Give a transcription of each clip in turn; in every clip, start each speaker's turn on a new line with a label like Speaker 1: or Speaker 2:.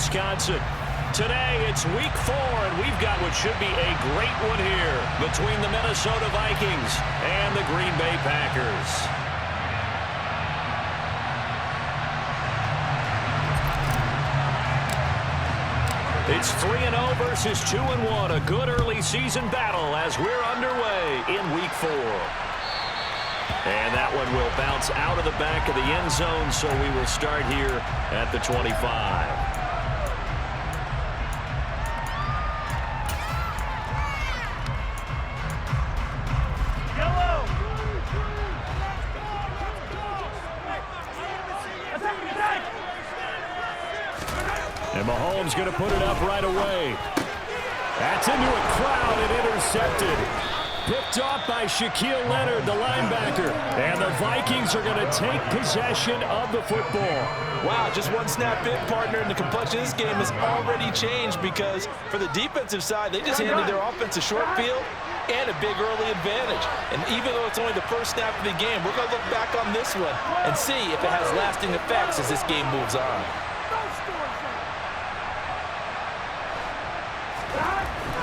Speaker 1: Wisconsin. Today, it's week 4, and we've got what should be a great one here between the Minnesota Vikings and the Green Bay Packers. It's 3-0 versus 2-1, a good early season battle as we're underway in week 4. And that one will bounce out of the back of the end zone, so we will start here at the 25. And Mahomes going to put it up right away. That's into a crowd and intercepted. Picked off by Shaquille Leonard, the linebacker. And the Vikings are going to take possession of the football.
Speaker 2: Wow, just one snap in, partner, and the complexion of this game has already changed because for the defensive side, they just handed their offense a short field and a big early advantage. And even though it's only the first snap of the game, we're going to look back on this one and see if it has lasting effects as this game moves on.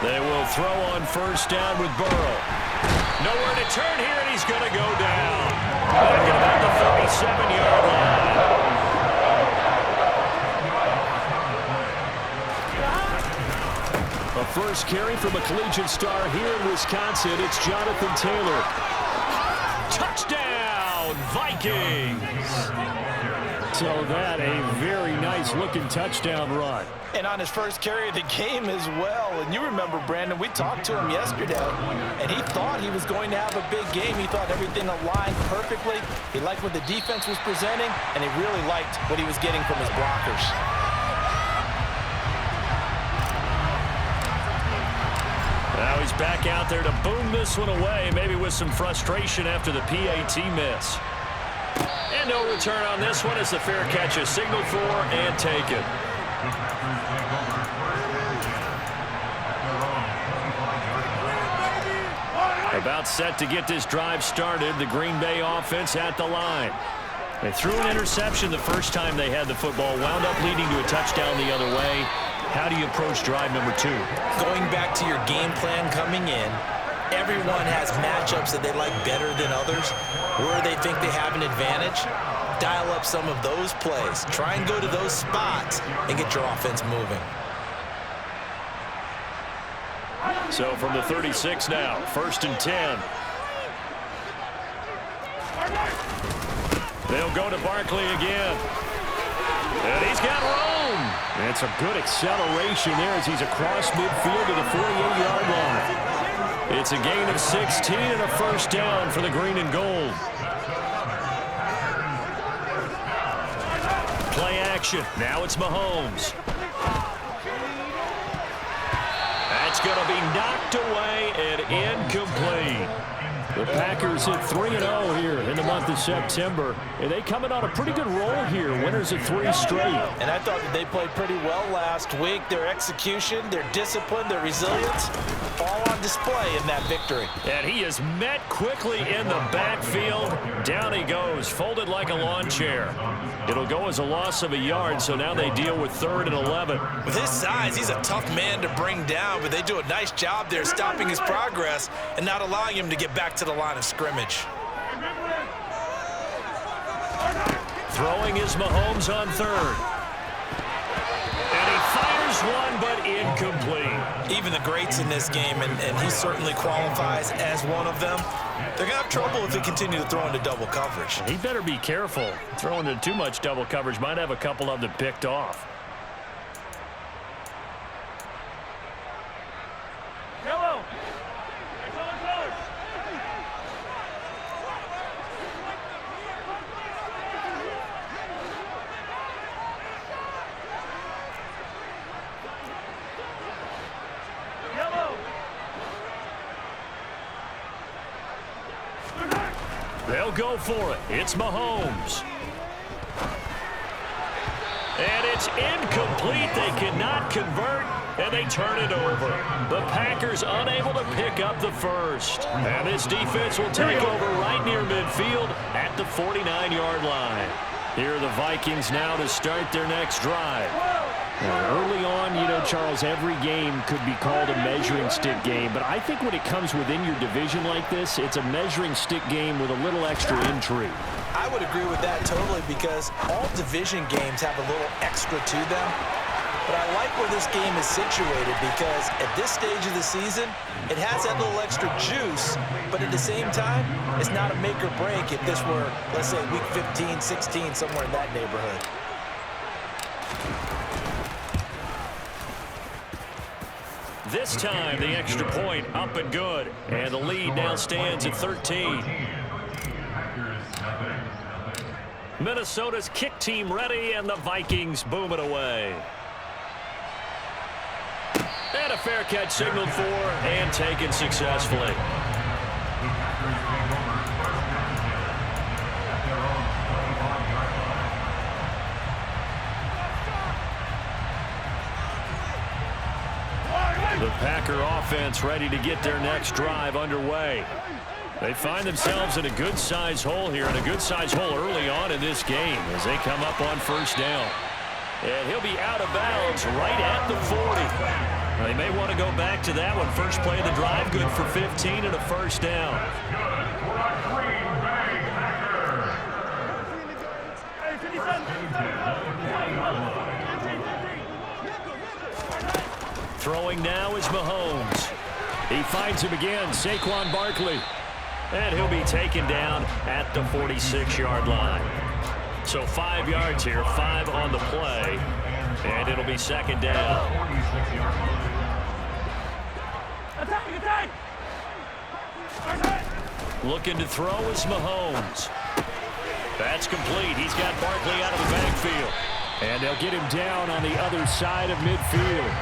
Speaker 1: They will throw on first down with Burrow. Nowhere to turn here, and he's going to go down. Back at about the 37-yard line. A first carry from a collegiate star here in Wisconsin. It's Jonathan Taylor. Touchdown, Vikings! So that a very nice-looking touchdown run.
Speaker 2: And on his first carry of the game as well. And you remember, Brandon, we talked to him yesterday, and he thought he was going to have a big game. He thought everything aligned perfectly. He liked what the defense was presenting, and he really liked what he was getting from his blockers.
Speaker 1: Now he's back out there to boom this one away, maybe with some frustration after the PAT miss. And no return on this one as the fair catch is signaled for and taken. About set to get this drive started, the Green Bay offense at the line. They threw an interception the first time they had the football, wound up leading to a touchdown the other way. How do you approach drive number 2?
Speaker 2: Going back to your game plan coming in, everyone has matchups that they like better than others, where they think they have an advantage. Dial up some of those plays. Try and go to those spots and get your offense moving.
Speaker 1: So from the 36 now, 1st and 10. They'll go to Barkley again. And he's got room. And it's a good acceleration there as he's across midfield to the 48-yard line. It's a gain of 16 and a first down for the green and gold. Play action. Now it's Mahomes. That's going to be knocked away and incomplete. The Packers hit 3-0 here in the month of September. And they coming on a pretty good roll here. Winners of 3 straight.
Speaker 2: And I thought that they played pretty well last week. Their execution, their discipline, their resilience, all on display in that victory.
Speaker 1: And he is met quickly in the backfield. Down he goes, folded like a lawn chair. It'll go as a loss of a yard, so now they deal with 3rd and 11.
Speaker 2: With his size, he's a tough man to bring down, but they do a nice job there stopping his progress and not allowing him to get back to the line of scrimmage.
Speaker 1: Throwing is Mahomes on 3rd. And he fires one, but incomplete.
Speaker 2: Even the greats in this game, and he certainly qualifies as one of them, they're going to have trouble if they continue to throw into double coverage.
Speaker 1: He better be careful. Throwing into too much double coverage might have a couple of them picked off. They'll go for it. It's Mahomes. And it's incomplete. They cannot convert, and they turn it over. The Packers unable to pick up the first. And this defense will take over right near midfield at the 49-yard line. Here are the Vikings now to start their next drive. Early on, you know, Charles, every game could be called a measuring stick game, but I think when it comes within your division like this, it's a measuring stick game with a little extra intrigue.
Speaker 2: I would agree with that totally, because all division games have a little extra to them. But I like where this game is situated, because at this stage of the season, it has that little extra juice, but at the same time, it's not a make or break if this were, let's say, week 15, 16, somewhere in that neighborhood.
Speaker 1: This time, the extra point up and good. And the lead now stands at 13. Minnesota's kick team ready, and the Vikings boom it away. And a fair catch signaled for and taken successfully. The Packer offense ready to get their next drive underway. They find themselves in a good-sized hole here, and a good-sized hole early on in this game as they come up on first down. And he'll be out of bounds right at the 40. They may want to go back to that one. First play of the drive, good for 15 and a first down. Throwing now is Mahomes. He finds him again, Saquon Barkley. And he'll be taken down at the 46-yard line. So 5 yards here, 5 on the play, and it'll be second down. Looking to throw is Mahomes. That's complete. He's got Barkley out of the backfield. And they'll get him down on the other side of midfield.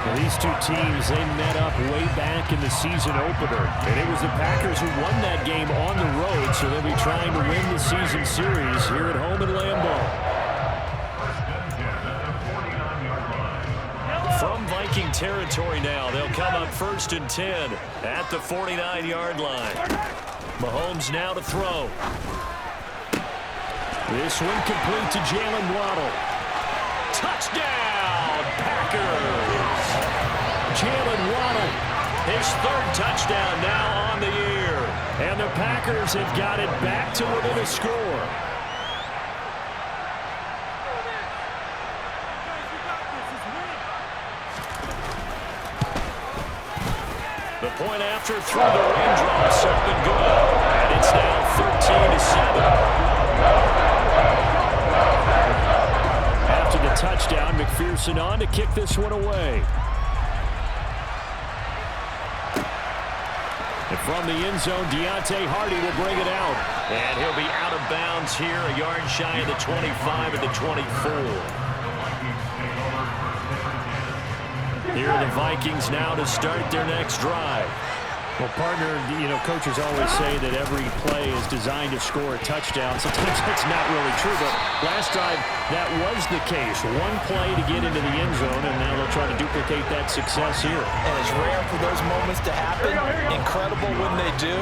Speaker 1: Now, these two teams, they met up way back in the season opener. And it was the Packers who won that game on the road, so they'll be trying to win the season series here at home in Lambeau. From Viking territory now, they'll come up 1st and 10 at the 49-yard line. Mahomes now to throw. This one complete to Jalen Waddle. Touchdown, Packers! Jalen Waddle, his 3rd touchdown now on the year. And the Packers have got it back to within a score. The point after through the raindrops up and good. And it's now 13-7. After the touchdown, McPherson on to kick this one away. And from the end zone, Deontay Hardy will bring it out. And he'll be out of bounds here, a yard shy of the 25 at the 24. Here are the Vikings now to start their next drive. Well, partner, you know, coaches always say that every play is designed to score a touchdown. Sometimes that's not really true, but last drive, that was the case. One play to get into the end zone, and now they'll try to duplicate that success here.
Speaker 2: And it's rare for those moments to happen. Incredible when they do.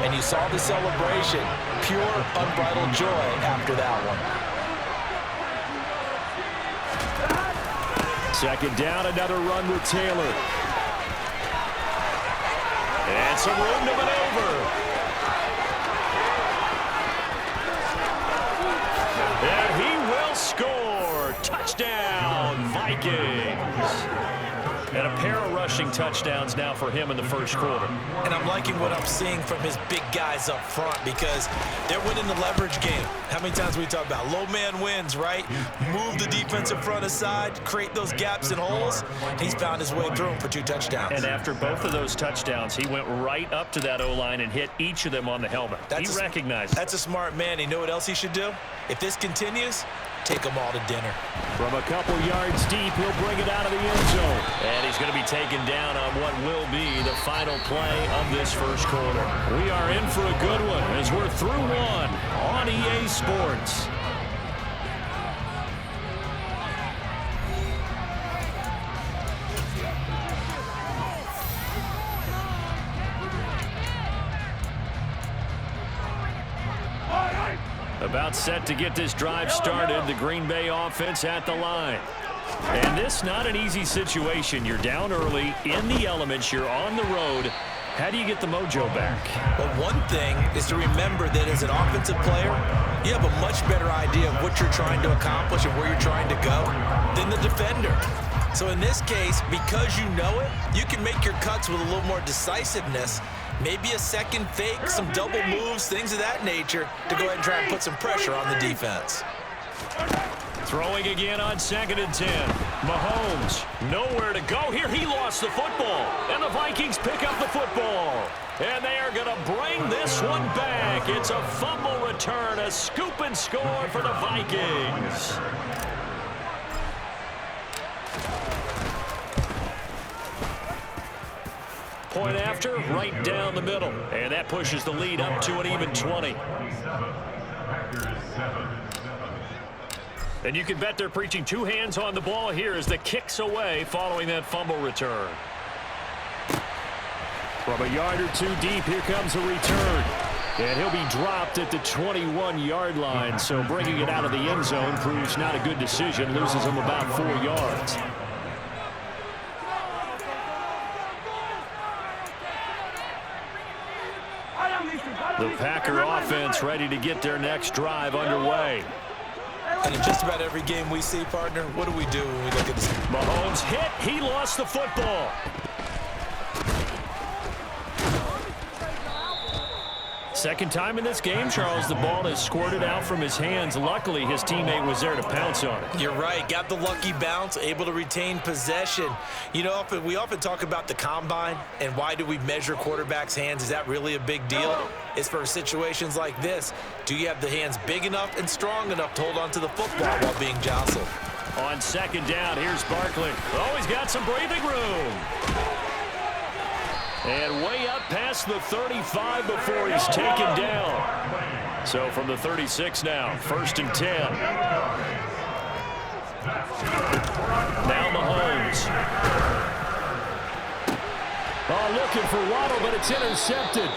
Speaker 2: And you saw the celebration. Pure, unbridled joy after that one.
Speaker 1: Second down, another run with Taylor. And some room to maneuver. And he will score. Touchdown, Vikings. And a pair of rushing touchdowns now for him in the first quarter.
Speaker 2: And I'm liking what I'm seeing from his big guys up front, because they're winning the leverage game. How many times we talk about low man wins, right? Move the defensive front aside, create those gaps and holes. He's found his way through them for 2 touchdowns.
Speaker 1: And after both of those touchdowns, he went right up to that O-line and hit each of them on the helmet. He recognized it.
Speaker 2: That's a smart man. You know what else he should do? If this continues, take them all to dinner.
Speaker 1: From a couple yards deep, he'll bring it out of the end zone. And he's going to be taken down on what will be the final play of this first quarter. We are in for a good one as we're through one on EA Sports. About set to get this drive started. The Green Bay offense at the line. And this not an easy situation. You're down early, in the elements, you're on the road. How do you get the mojo back?
Speaker 2: Well, one thing is to remember that as an offensive player, you have a much better idea of what you're trying to accomplish and where you're trying to go than the defender. So in this case, because you know it, you can make your cuts with a little more decisiveness, maybe a second fake, some double moves, things of that nature, to go ahead and try and put some pressure on the defense.
Speaker 1: Throwing again on 2nd and 10. Mahomes, nowhere to go here. He lost the football, and the Vikings pick up the football. And they are going to bring this one back. It's a fumble return, a scoop and score for the Vikings. Point after, right down the middle. And that pushes the lead up to an even 20. And you can bet they're preaching two hands on the ball here as the kick's away following that fumble return. From a yard or two deep, here comes a return. And he'll be dropped at the 21-yard line. So bringing it out of the end zone proves not a good decision. Loses him about 4 yards. The Packer offense ready to get their next drive underway.
Speaker 2: And in just about every game we see, partner, what do we do when we look at this?
Speaker 1: Mahomes hit. He lost the football. Second time in this game, Charles, the ball has squirted out from his hands. Luckily, his teammate was there to pounce on it.
Speaker 2: You're right. Got the lucky bounce, able to retain possession. You know, we often talk about the combine and why do we measure quarterbacks' hands. Is that really a big deal? It's for situations like this. Do you have the hands big enough and strong enough to hold on to the football while being jostled?
Speaker 1: On 2nd down, here's Barkley. Oh, he's got some breathing room. And way up past the 35 before he's taken down. So from the 36 now, 1st and 10. Now Mahomes. Oh, looking for Waddle, but it's intercepted.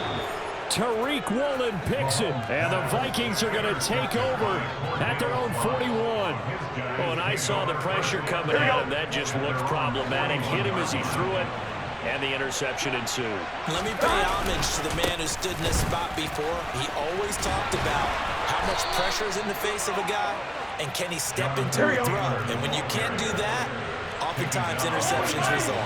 Speaker 1: Tariq Woolen picks it, and the Vikings are going to take over at their own 41. Oh, and I saw the pressure coming at him. That just looked problematic. Hit him as he threw it. And the interception ensued.
Speaker 2: Let me pay homage to the man who stood in this spot before. He always talked about how much pressure is in the face of a guy, and can he step into a throw. And when you can't do that, oftentimes interceptions result.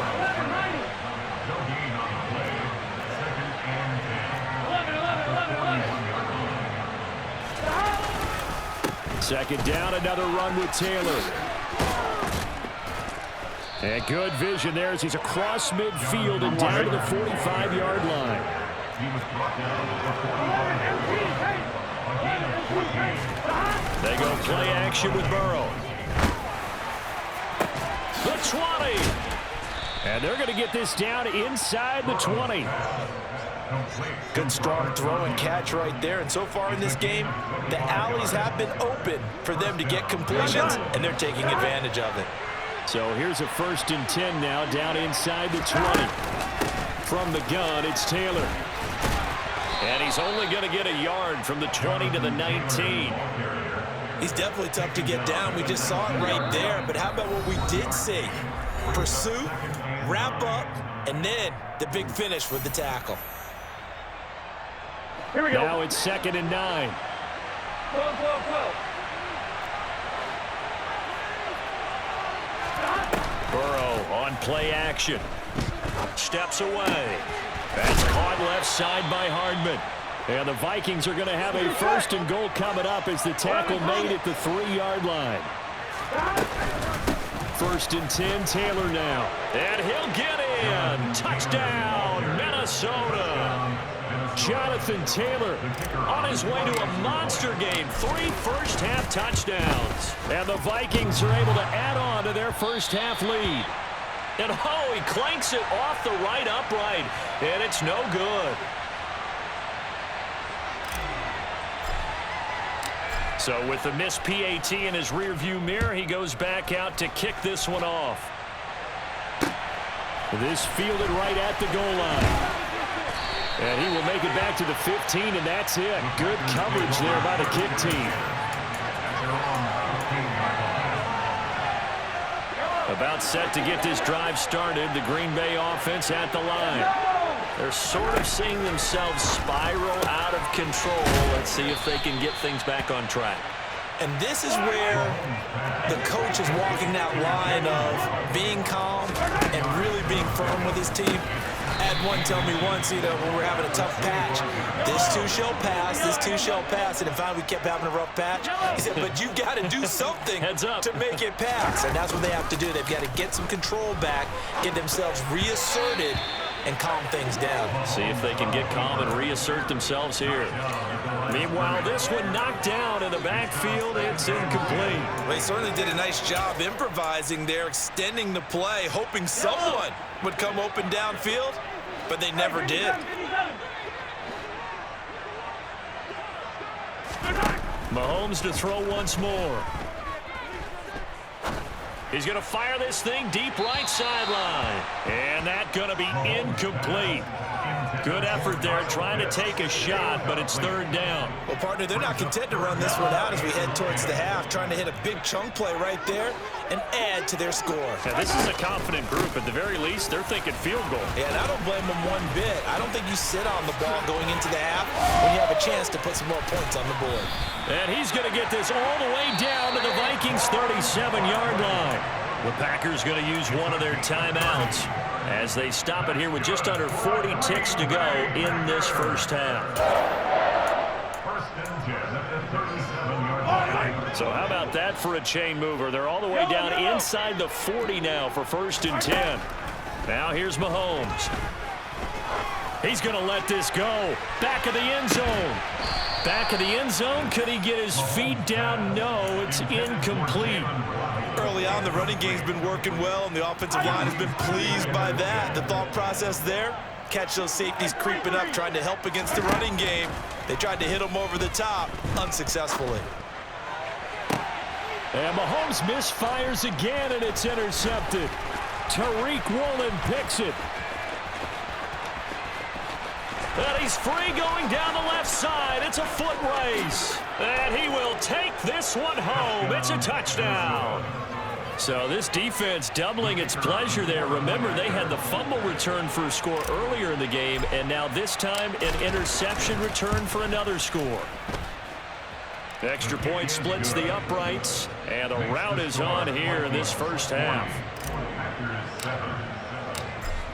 Speaker 1: Second down, another run with Taylor. And good vision there as he's across midfield and down to the 45-yard line. They go play action with Burrow. The 20. And they're going to get this down inside the 20.
Speaker 2: Good strong throw and catch right there. And so far in this game, the alleys have been open for them to get completions, and they're taking advantage of it.
Speaker 1: So here's a 1st and 10 now, down inside the 20. From the gun, it's Taylor. And he's only going to get a yard from the 20 to the 19.
Speaker 2: He's definitely tough to get down. We just saw it right there. But how about what we did see? Pursuit, wrap up, and then the big finish with the tackle.
Speaker 1: Here we go. Now it's 2nd and 9.
Speaker 2: Go.
Speaker 1: Burrow on play action. Steps away. That's caught left side by Hardman. And the Vikings are going to have a 1st and goal coming up as the tackle made at the 3-yard line. 1st and 10, Taylor now. And he'll get in. Touchdown, Minnesota. Jonathan Taylor on his way to a monster game. 3 first-half touchdowns. And the Vikings are able to add on to their first-half lead. And, oh, he clanks it off the right upright. And it's no good. So with the missed PAT in his rearview mirror, he goes back out to kick this one off. This fielded right at the goal line. And he will make it back to the 15, and that's it. Good coverage there by the kick team. About set to get this drive started. The Green Bay offense at the line. They're sort of seeing themselves spiral out of control. Let's see if they can get things back on track.
Speaker 2: And this is where the coach is walking that line of being calm and really being firm with his team. I had one tell me once, when we're having a tough patch, this too shall pass, this too shall pass. And finally we kept having a rough patch. He said, but you got to do something to make it pass. And that's what they have to do. They've got to get some control back, get themselves reasserted, and calm things down.
Speaker 1: See if they can get calm and reassert themselves here. Meanwhile, this one knocked down in the backfield. It's incomplete.
Speaker 2: Well, they certainly did a nice job improvising there, extending the play, hoping someone would come open downfield, but they never did.
Speaker 1: Mahomes to throw once more. He's going to fire this thing deep right sideline. And that's going to be incomplete. Good effort there, trying to take a shot, but it's third down.
Speaker 2: Well, partner, they're not content to run this one out as we head towards the half, trying to hit a big chunk play right there and add to their score.
Speaker 1: Now, this is a confident group. At the very least, they're thinking field goal.
Speaker 2: Yeah, and I don't blame them one bit. I don't think you sit on the ball going into the half when you have a chance to put some more points on the board.
Speaker 1: And he's going to get this all the way down to the Vikings' 37-yard line. The Packers going to use one of their timeouts as they stop it here with just under 40 ticks to go in this first half. So how about that for a chain mover? They're all the way down inside the 40 now for 1st and 10. Now here's Mahomes. He's going to let this go. Back of the end zone. Back of the end zone. Could he get his feet down? No, it's incomplete.
Speaker 2: Early on, the running game's been working well, and the offensive line has been pleased by that. The thought process there, catch those safeties creeping up, trying to help against the running game. They tried to hit them over the top, unsuccessfully.
Speaker 1: And Mahomes misfires again, and it's intercepted. Tariq Woolen picks it. And he's free going down the left side. It's a foot race. And he will take this one home. It's a touchdown. So this defense doubling its pleasure there. Remember, they had the fumble return for a score earlier in the game, and now this time an interception return for another score. Extra point splits the uprights, and a rout is on here in this first half.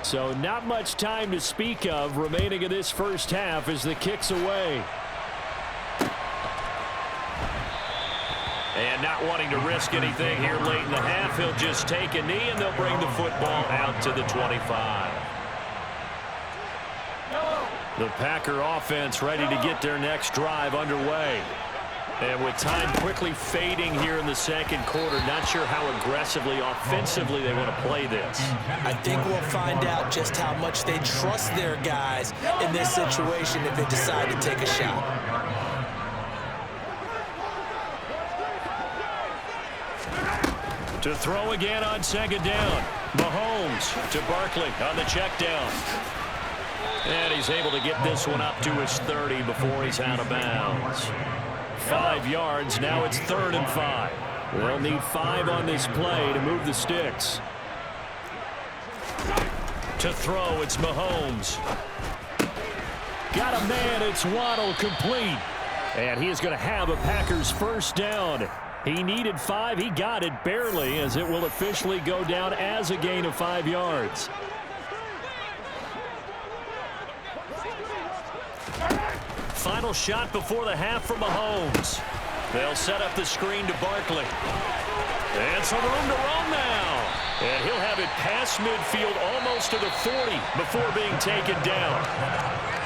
Speaker 1: So not much time to speak of remaining in this first half as the kick's away. And not wanting to risk anything here late in the half, he'll just take a knee, and they'll bring the football out to the 25. The Packer offense ready to get their next drive underway. And with time quickly fading here in the second quarter, not sure how aggressively, offensively they want to play this.
Speaker 2: I think we'll find out just how much they trust their guys in this situation if they decide to take a shot.
Speaker 1: To throw again on second down. Mahomes to Barkley on the check down. And he's able to get this one up to his 30 before he's out of bounds. 5 yards. Now it's 3rd and 5. They'll need 5 on this play to move the sticks. To throw, it's Mahomes. Got a man. It's Waddle, complete. And he is going to have a Packers first down. He needed 5. He got it barely, as it will officially go down as a gain of 5 yards. Final shot before the half for Mahomes. They'll set up the screen to Barkley. And some room to roam now. And he'll have it past midfield almost to the 40 before being taken down.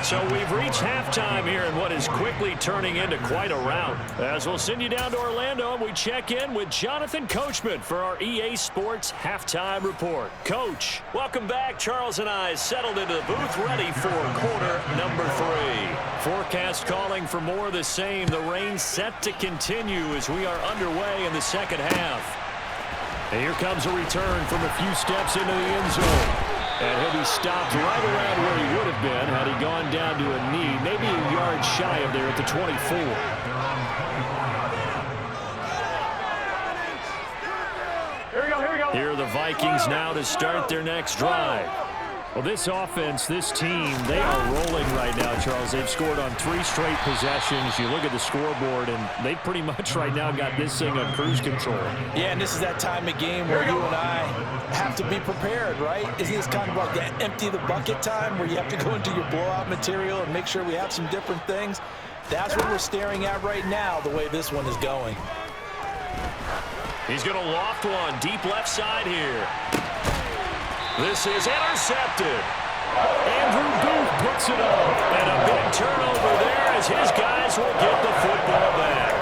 Speaker 1: So we've reached halftime here in what is quickly turning into quite a rout. As we'll send you down to Orlando, and we check in with Jonathan Coachman for our EA Sports Halftime Report. Coach, welcome back. Charles and I settled into the booth ready for quarter number 3. Forecast calling for more of the same. The rain set to continue as we are underway in the second half. And here comes a return from a few steps into the end zone. And he'll be stopped right around where he would have been had he gone down to a knee, maybe a yard shy of there at the 24. Here are the Vikings now to start their next drive.
Speaker 3: Well, this offense, this team, they are rolling right now, Charles. They've scored on 3 straight possessions. You look at the scoreboard, and they pretty much right now got this thing on cruise control.
Speaker 2: Yeah, and this is that time of game where you and I have to be prepared, right? Isn't this kind of like that empty the bucket time where you have to go into your blowout material and make sure we have some different things? That's what we're staring at right now, the way this one is going.
Speaker 1: He's going to loft one deep left side here. This is intercepted.
Speaker 3: Andrew Booth puts it up.
Speaker 1: And a big turnover there as his guys will get the football back.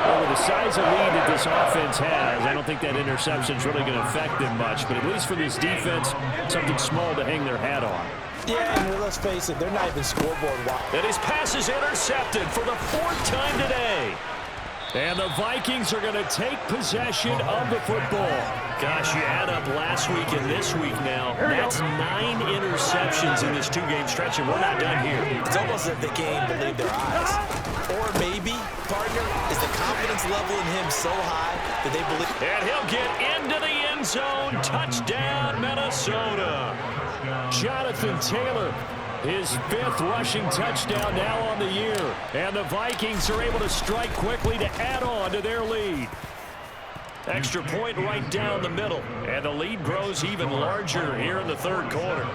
Speaker 3: Well, with the size of lead that this offense has, I don't think that interception is really going to affect them much. But at least for this defense, something small to hang their hat on.
Speaker 2: Yeah, and let's face it, they're not even scoreboard wide.
Speaker 1: And his pass is intercepted for the 4th time today.
Speaker 3: And the Vikings are going to take possession of the football.
Speaker 1: Gosh, you add up last week and this week now. That's 9 interceptions in this 2-game stretch, and we're not done here.
Speaker 2: It's almost as if they can't believe their eyes. Or maybe, partner, is the confidence level in him so high that they believe.
Speaker 1: And he'll get into the end zone. Touchdown, Minnesota.
Speaker 3: Jonathan Taylor, his 5th rushing touchdown now on the year. And the Vikings are able to strike quickly to add on to their lead.
Speaker 1: Extra point right down the middle. And the lead grows even larger here in the 3rd quarter.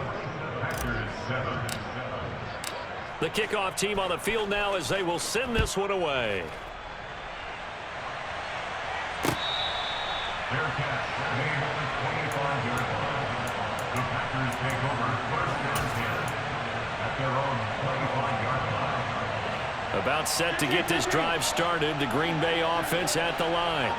Speaker 1: The kickoff team on the field now as they will send this one away. About set to get this drive started. The Green Bay offense at the line.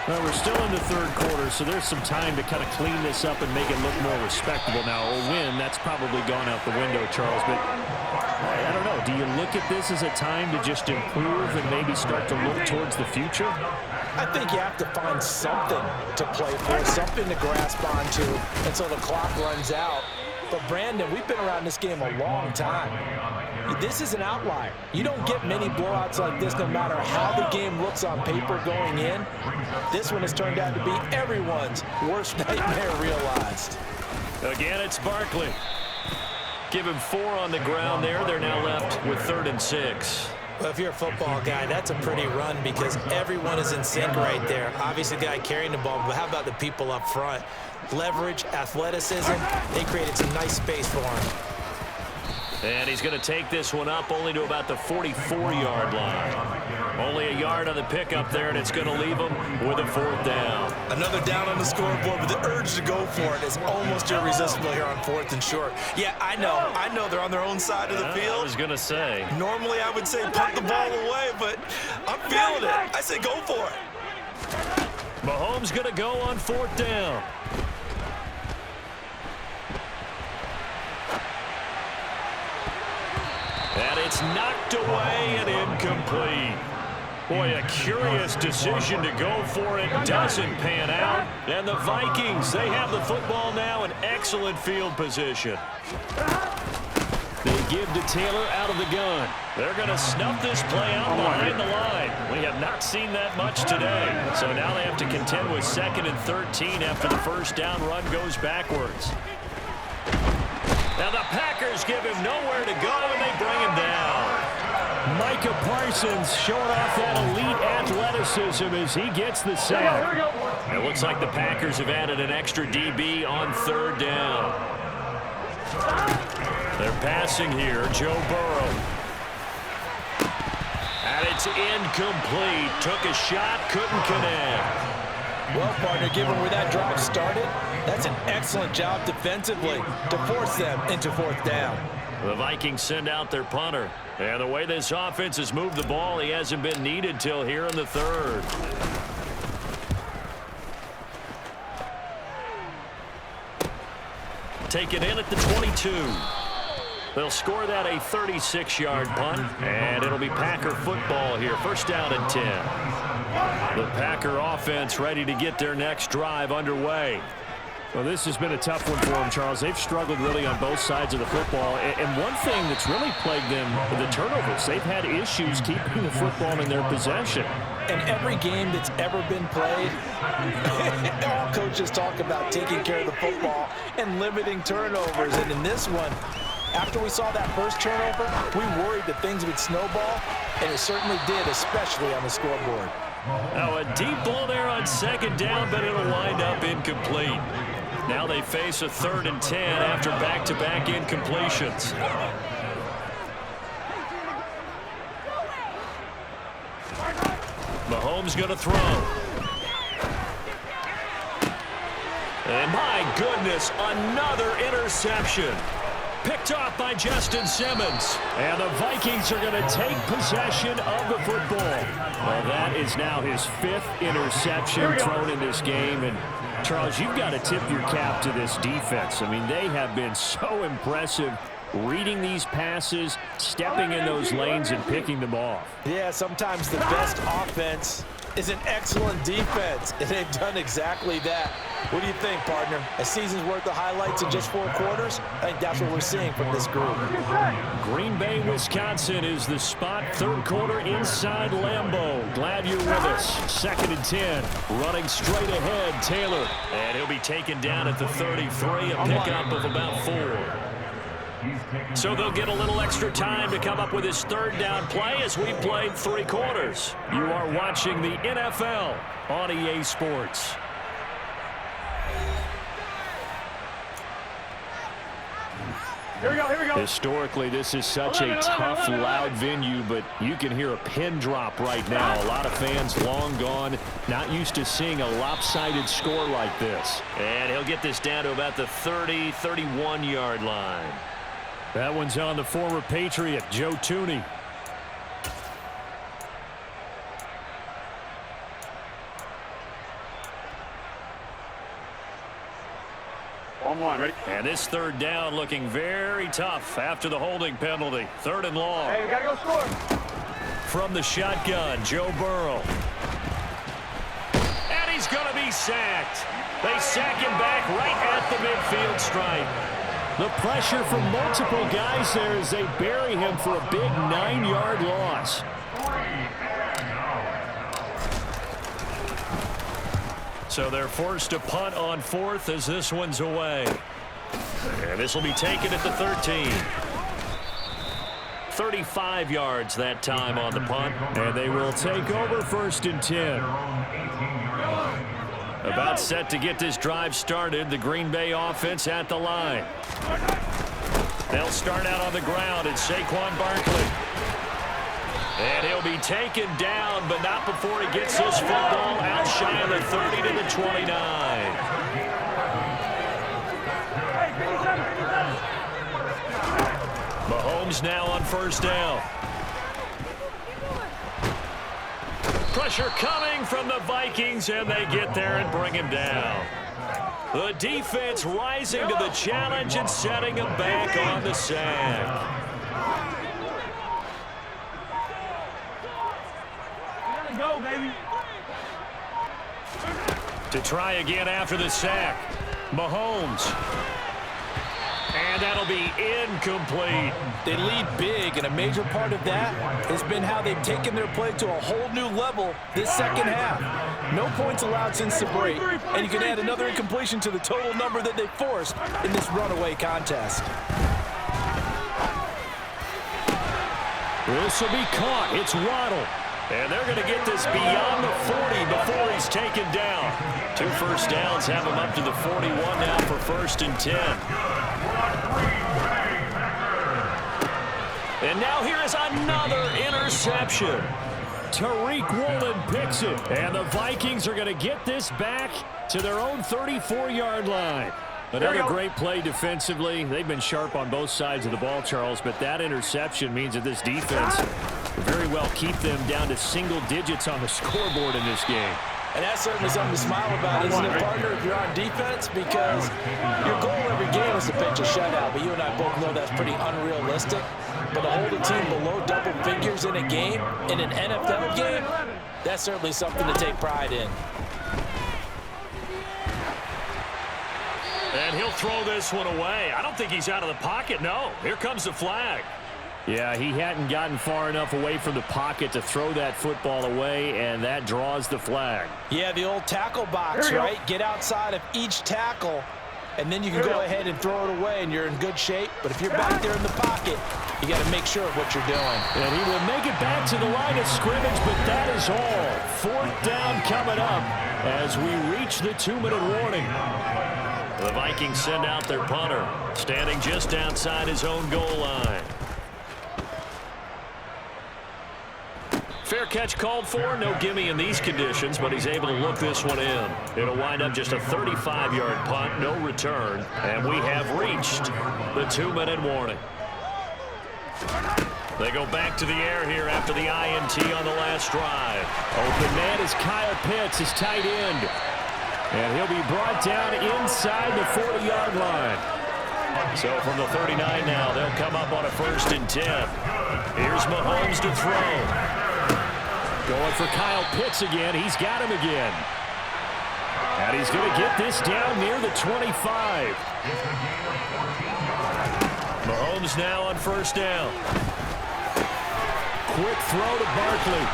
Speaker 3: Well, we're still in the 3rd quarter, so there's some time to kind of clean this up and make it look more respectable. Now, a win, that's probably gone out the window, Charles, but I don't know. Do you look at this as a time to just improve and maybe start to look towards the future?
Speaker 2: I think you have to find something to play for, something to grasp onto until the clock runs out. But, Brandon, we've been around this game a long time. This is an outlier. You don't get many blowouts like this no matter how the game looks on paper going in. This one has turned out to be everyone's worst nightmare realized.
Speaker 1: Again, it's Barkley. Give him 4 on the ground there. They're now left with 3rd and 6.
Speaker 2: Well, if you're a football guy, that's a pretty run because everyone is in sync right there. Obviously, the guy carrying the ball, but how about the people up front? Leverage, athleticism, they created some nice space for him.
Speaker 1: And he's going to take this one up only to about the 44-yard line. Only a yard on the pickup there, and it's going to leave him with a 4th down.
Speaker 2: Another down on the scoreboard, but the urge to go for it is almost irresistible here on 4th and short. Yeah, I know they're on their own side of the field.
Speaker 1: I was going to say.
Speaker 2: Normally, I would say punt the ball away, but I'm feeling it. I say go for it.
Speaker 1: Mahomes going to go on 4th down. And it's knocked away and incomplete. Boy, a curious decision to go for it. Doesn't pan out. And the Vikings, they have the football now in excellent field position.
Speaker 3: They give to Taylor out of the gun.
Speaker 1: They're going to snuff this play out behind the line. We have not seen that much today. So now they have to contend with 2nd and 13 after the 1st down run goes backwards. Now the Packers give him nowhere to go, and they bring him down.
Speaker 3: Micah Parsons showing off that elite athleticism as he gets the sack.
Speaker 1: It looks like the Packers have added an extra DB on 3rd down. They're passing here, Joe Burrow. And it's incomplete. Took a shot, couldn't connect.
Speaker 2: Well, partner, given where that drive started, that's an excellent job defensively to force them into 4th down.
Speaker 1: The Vikings send out their punter. And the way this offense has moved the ball, he hasn't been needed till here in the 3rd. Taken in at the 22. They'll score that a 36-yard punt, and it'll be Packer football here. 1st down and 10. The Packer offense ready to get their next drive underway.
Speaker 3: Well, this has been a tough one for them, Charles. They've struggled really on both sides of the football. And one thing that's really plagued them, the turnovers. They've had issues keeping the football in their possession.
Speaker 2: And every game that's ever been played, all coaches talk about taking care of the football and limiting turnovers. And in this one, after we saw that first turnover, we worried that things would snowball, and it certainly did, especially on the scoreboard.
Speaker 1: Now a deep ball there on second down, but it'll wind up incomplete. Now they face a 3rd and 10 after back-to-back incompletions. Mahomes going to throw. And my goodness, another interception. Picked off by Justin Simmons.
Speaker 3: And the Vikings are going to take possession of the football. Well, that is now his 5th interception thrown in this game. And, Charles, you've got to tip your cap to this defense. I mean, they have been so impressive reading these passes, stepping in those lanes, and picking them off.
Speaker 2: Yeah, sometimes the best offense is an excellent defense, and they've done exactly that. What do you think, partner? A season's worth of highlights in just 4 quarters? I think that's what we're seeing from this group.
Speaker 3: Green Bay, Wisconsin is the spot. 3rd quarter inside Lambeau. Glad you're with us. 2nd and 10. Running straight ahead, Taylor.
Speaker 1: And he'll be taken down at the 33, a pickup of about 4. So they'll get a little extra time to come up with his 3rd down play as we played 3 quarters.
Speaker 3: You are watching the NFL on EA Sports.
Speaker 4: Here we go, here we go.
Speaker 3: Historically, this is such a tough, loud venue, but you can hear a pin drop right now. A lot of fans long gone, not used to seeing a lopsided score like this.
Speaker 1: And he'll get this down to about the 30, 31-yard line.
Speaker 3: That one's on the former Patriot, Joe Tooney.
Speaker 4: On ready?
Speaker 1: And this 3rd down looking very tough after the holding penalty. 3rd and long.
Speaker 4: Hey, we gotta go score.
Speaker 1: From the shotgun, Joe Burrow. And he's going to be sacked. They sack him back right at the midfield stripe.
Speaker 3: The pressure from multiple guys there as they bury him for a big 9-yard loss.
Speaker 1: So they're forced to punt on 4th as this one's away. And this will be taken at the 13. 35 yards that time on the punt.
Speaker 3: And they will take over 1st and 10.
Speaker 1: About set to get this drive started. The Green Bay offense at the line. They'll start out on the ground. It's Saquon Barkley. And he'll be taken down, but not before he gets this football out shy of the 30 to the 29. Mahomes now on 1st down. Pressure coming from the Vikings, and they get there and bring him down. The defense rising to the challenge and setting him back on the sack.
Speaker 4: Go, baby.
Speaker 1: To try again after the sack. Mahomes. And that'll be incomplete.
Speaker 2: They lead big, and a major part of that has been how they've taken their play to a whole new level this 2nd half. No points allowed since the break, and you can add another incompletion to the total number that they forced in this runaway contest.
Speaker 3: This will be caught. It's Waddle.
Speaker 1: And they're going to get this beyond the 40 before he's taken down. 2 first downs have him up to the 41 now for 1st and 10. And now here is another interception.
Speaker 3: Tariq Woolen picks it. And the Vikings are going to get this back to their own 34-yard line. Another great play defensively. They've been sharp on both sides of the ball, Charles, but that interception means that this defense will very well keep them down to single digits on the scoreboard in this game.
Speaker 2: And that's certainly something to smile about, isn't it, partner, if you're on defense? Because your goal every game is to pitch a shutout, but you and I both know that's pretty unrealistic. But to hold a team below double figures in a game, in an NFL game, that's certainly something to take pride in.
Speaker 1: And he'll throw this one away. I don't think he's out of the pocket, no. Here comes the flag.
Speaker 3: Yeah, he hadn't gotten far enough away from the pocket to throw that football away, and that draws the flag.
Speaker 2: Yeah, the old tackle box, right? Get outside of each tackle, and then you can go ahead and throw it away, and you're in good shape. But if you're back there in the pocket, you got to make sure of what you're doing.
Speaker 3: And he will make it back to the line of scrimmage, but that is all. 4th down coming up as we reach the 2-minute warning. The Vikings send out their punter, standing just outside his own goal line. Fair catch called for. No gimme in these conditions, but he's able to look this one in. It'll wind up just a 35-yard punt, no return, and we have reached the 2-minute warning. They go back to the air here after the INT on the last drive. Open man is Kyle Pitts, his tight end. And he'll be brought down inside the 40-yard line. So from the 39 now, they'll come up on a 1st and 10. Here's Mahomes to throw. Going for Kyle Pitts again. He's got him again. And he's going to get this down near the 25. Mahomes now on 1st down. Quick throw to Barkley.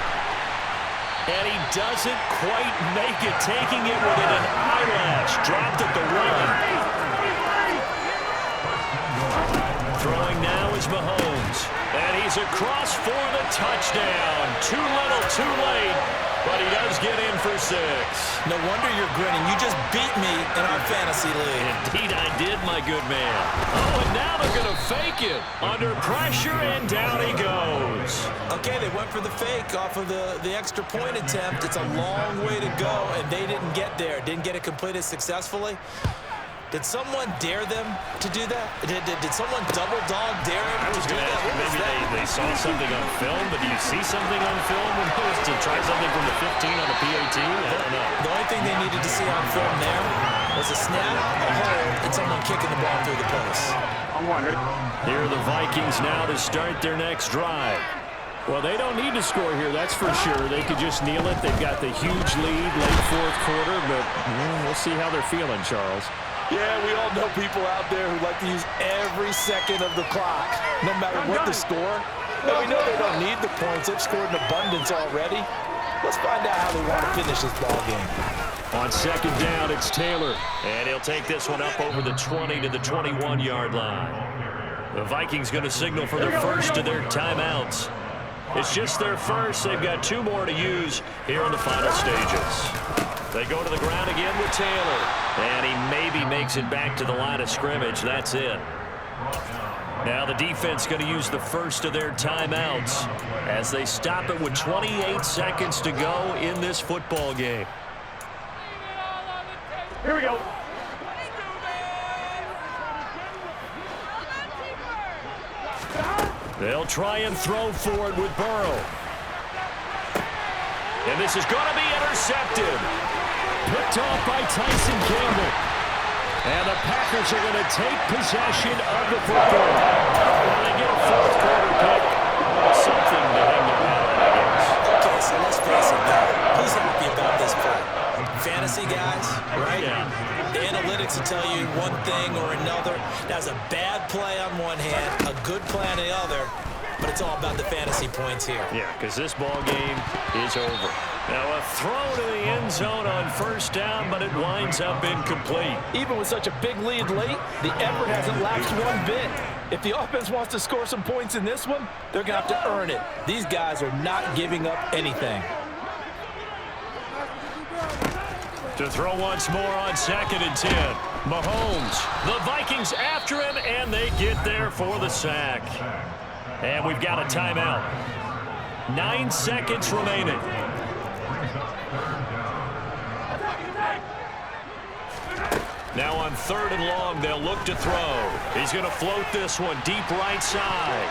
Speaker 3: And he doesn't quite make it, taking it within an eyelash. Dropped at the 1. Throwing now is Mahomes. And he's across for the touchdown. Too little, too late. But he does get in for 6.
Speaker 2: No wonder you're grinning. You just beat me in our fantasy league.
Speaker 3: Indeed I did, my good man. Oh, and now they're going to fake it. Under pressure, and down he goes.
Speaker 2: Okay, they went for the fake off of the extra point attempt. It's a long way to go, and they didn't get there. Didn't get it completed successfully. Did someone dare them to do that? Did someone double dog dare him to do that?
Speaker 3: Maybe they saw something on film, but do you see something on film when it was to try something from the 15 on the PAT? I don't know.
Speaker 2: The only thing they needed to see on film there was a snap, a hold, and someone kicking the ball through the post.
Speaker 3: Here are the Vikings now to start their next drive. Well, they don't need to score here, that's for sure. They could just kneel it. They've got the huge lead late 4th quarter, but we'll see how they're feeling, Charles.
Speaker 2: Yeah, we all know people out there who like to use every second of the clock, no matter what the score. And we know they don't need the points. They've scored in abundance already. Let's find out how they want to finish this ball game.
Speaker 3: On 2nd down, it's Taylor. And he'll take this one up over the 20 to the 21-yard line. The Vikings going to signal for their first of their timeouts. It's just their first. They've got 2 more to use here in the final stages. They go to the ground again with Taylor. And he maybe makes it back to the line of scrimmage. That's it. Now the defense going to use the first of their timeouts as they stop it with 28 seconds to go in this football game.
Speaker 4: Here we go.
Speaker 3: They'll try and throw for it with Burrow. And this is going to be intercepted. Picked off by Tyson Campbell. And the Packers are going to take possession of the football. And they get a 4th quarter pick. Something to hang their hat on, I guess.
Speaker 2: Okay, so let's face it now. Who's happy about this play? Fantasy guys, right?
Speaker 3: Yeah.
Speaker 2: The analytics will tell you one thing or another. That's a bad play on one hand, a good play on the other. But it's all about the fantasy points here.
Speaker 3: Yeah, because this ball game is over. Now a throw to the end zone on 1st down, but it winds up incomplete.
Speaker 2: Even with such a big lead late, the effort hasn't lapsed one bit. If the offense wants to score some points in this one, they're going to have to earn it. These guys are not giving up anything.
Speaker 3: To throw once more on 2nd and 10. Mahomes, the Vikings after him, and they get there for the sack. And we've got a timeout. 9 seconds remaining. Now on 3rd and long, they'll look to throw. He's going to float this one deep right side.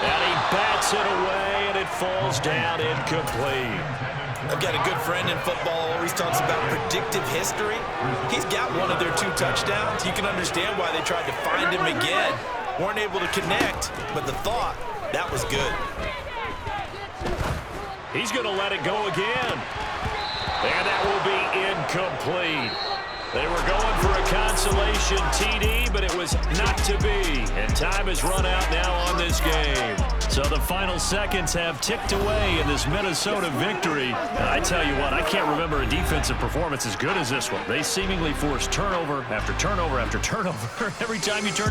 Speaker 3: And he bats it away, and it falls down incomplete.
Speaker 2: I've got a good friend in football who always talks about predictive history. He's got one of their 2 touchdowns. You can understand why they tried to find him again. Weren't able to connect, but the thought, that was good.
Speaker 3: He's going to let it go again. And that will be incomplete.
Speaker 1: They were going for a consolation TD, but it was not to be. And time has run out now on this game. So the final seconds have ticked away in this Minnesota victory. And I tell you what, I can't remember a defensive performance as good as this one. They seemingly forced turnover after turnover after turnover every time you turn.